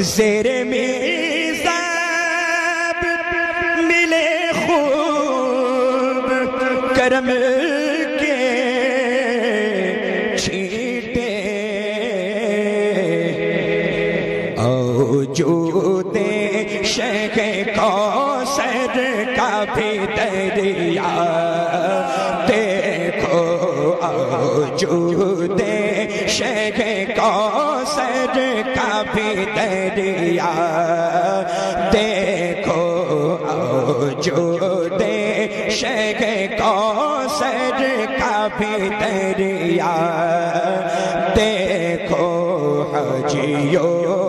زیر میزاب ملے خوب کرم کے چھینٹے اوجود شیخ کوثر کا بھی دریا دیکھو اوجود شیخ کوثر کا بھی دریا دیکھو اوجود شیخ کوثر کا بھی دریا دیکھو حجیوں